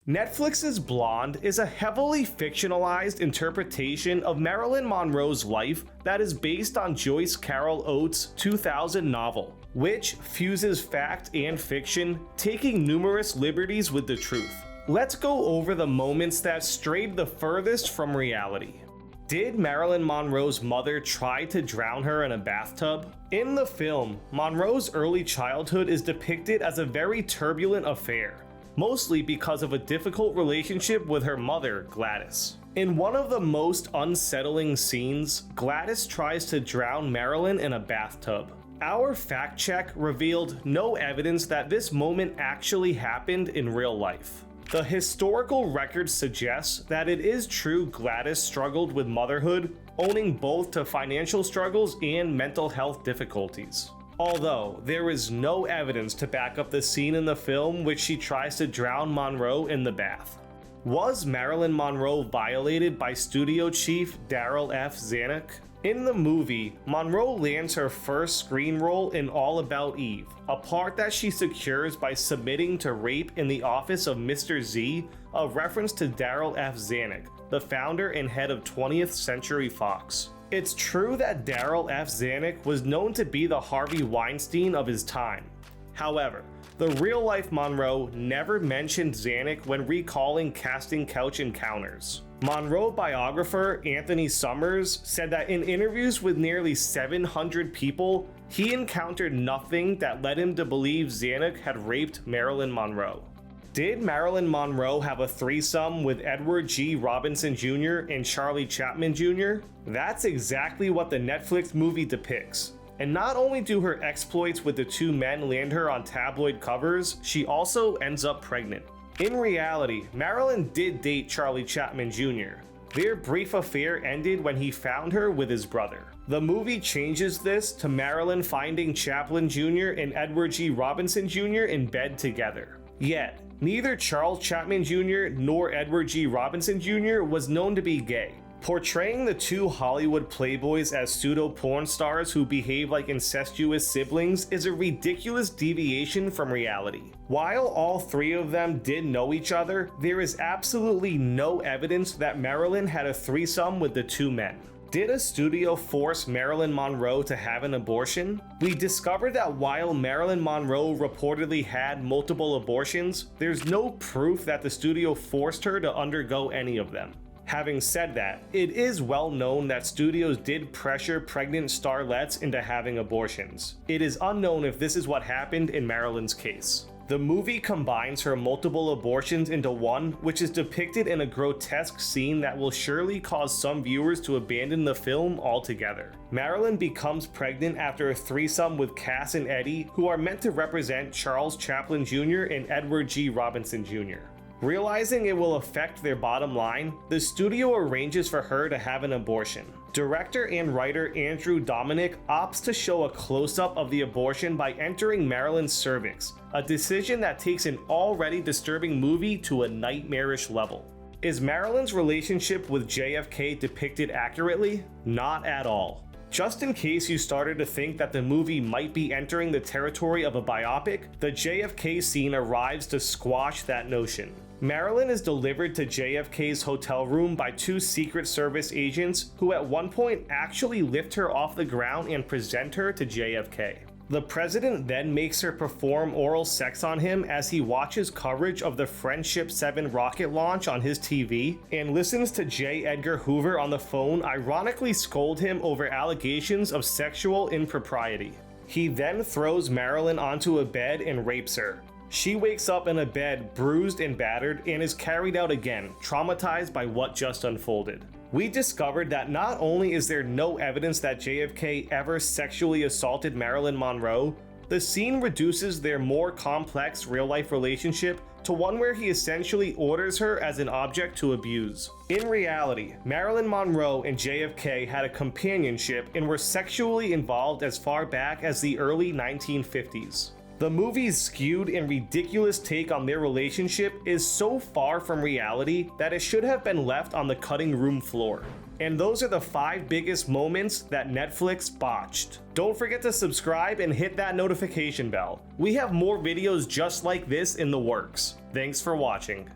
Netflix's Blonde is a heavily fictionalized interpretation of Marilyn Monroe's life that is based on Joyce Carol Oates' 2000 novel, which fuses fact and fiction, taking numerous liberties with the truth. Let's go over the moments that strayed the furthest from reality. Did Marilyn Monroe's mother try to drown her in a bathtub? In the film, Monroe's early childhood is depicted as a very turbulent affair, mostly because of a difficult relationship with her mother, Gladys. In one of the most unsettling scenes, Gladys tries to drown Marilyn in a bathtub. Our fact check revealed no evidence that this moment actually happened in real life. The historical record suggests that it is true Gladys struggled with motherhood, owning both to financial struggles and mental health difficulties. Although, there is no evidence to back up the scene in the film which she tries to drown Monroe in the bath. Was Marilyn Monroe violated by studio chief Darryl F. Zanuck? In the movie, Monroe lands her first screen role in All About Eve, a part that she secures by submitting to rape in the office of Mr. Z, a reference to Darryl F. Zanuck, the founder and head of 20th Century Fox. It's true that Darryl F. Zanuck was known to be the Harvey Weinstein of his time. However, the real-life Monroe never mentioned Zanuck when recalling casting couch encounters. Monroe biographer Anthony Summers said that in interviews with nearly 700 people, he encountered nothing that led him to believe Zanuck had raped Marilyn Monroe. Did Marilyn Monroe have a threesome with Edward G. Robinson Jr. and Charlie Chaplin Jr.? That's exactly what the Netflix movie depicts. And not only do her exploits with the two men land her on tabloid covers, she also ends up pregnant. In reality, Marilyn did date Charlie Chaplin Jr. Their brief affair ended when he found her with his brother. The movie changes this to Marilyn finding Chaplin Jr. and Edward G. Robinson Jr. in bed together. Yet, neither Charles Chaplin Jr. nor Edward G. Robinson Jr. was known to be gay. Portraying the two Hollywood playboys as pseudo-porn stars who behave like incestuous siblings is a ridiculous deviation from reality. While all three of them did know each other, there is absolutely no evidence that Marilyn had a threesome with the two men. Did a studio force Marilyn Monroe to have an abortion? We discovered that while Marilyn Monroe reportedly had multiple abortions, there's no proof that the studio forced her to undergo any of them. Having said that, it is well known that studios did pressure pregnant starlets into having abortions. It is unknown if this is what happened in Marilyn's case. The movie combines her multiple abortions into one, which is depicted in a grotesque scene that will surely cause some viewers to abandon the film altogether. Marilyn becomes pregnant after a threesome with Cass and Eddie, who are meant to represent Charles Chaplin Jr. and Edward G. Robinson Jr. Realizing it will affect their bottom line, the studio arranges for her to have an abortion. Director and writer Andrew Dominic opts to show a close-up of the abortion by entering Marilyn's cervix, a decision that takes an already disturbing movie to a nightmarish level. Is Marilyn's relationship with JFK depicted accurately? Not at all. Just in case you started to think that the movie might be entering the territory of a biopic, the JFK scene arrives to squash that notion. Marilyn is delivered to JFK's hotel room by two Secret Service agents who at one point actually lift her off the ground and present her to JFK. The president then makes her perform oral sex on him as he watches coverage of the Friendship 7 rocket launch on his TV and listens to J. Edgar Hoover on the phone ironically scold him over allegations of sexual impropriety. He then throws Marilyn onto a bed and rapes her. She wakes up in a bed bruised and battered and is carried out again, traumatized by what just unfolded. We discovered that not only is there no evidence that JFK ever sexually assaulted Marilyn Monroe, the scene reduces their more complex real-life relationship to one where he essentially orders her as an object to abuse. In reality, Marilyn Monroe and JFK had a companionship and were sexually involved as far back as the early 1950s. The movie's skewed and ridiculous take on their relationship is so far from reality that it should have been left on the cutting room floor. And those are the 5 biggest moments that Netflix botched. Don't forget to subscribe and hit that notification bell. We have more videos just like this in the works. Thanks for watching.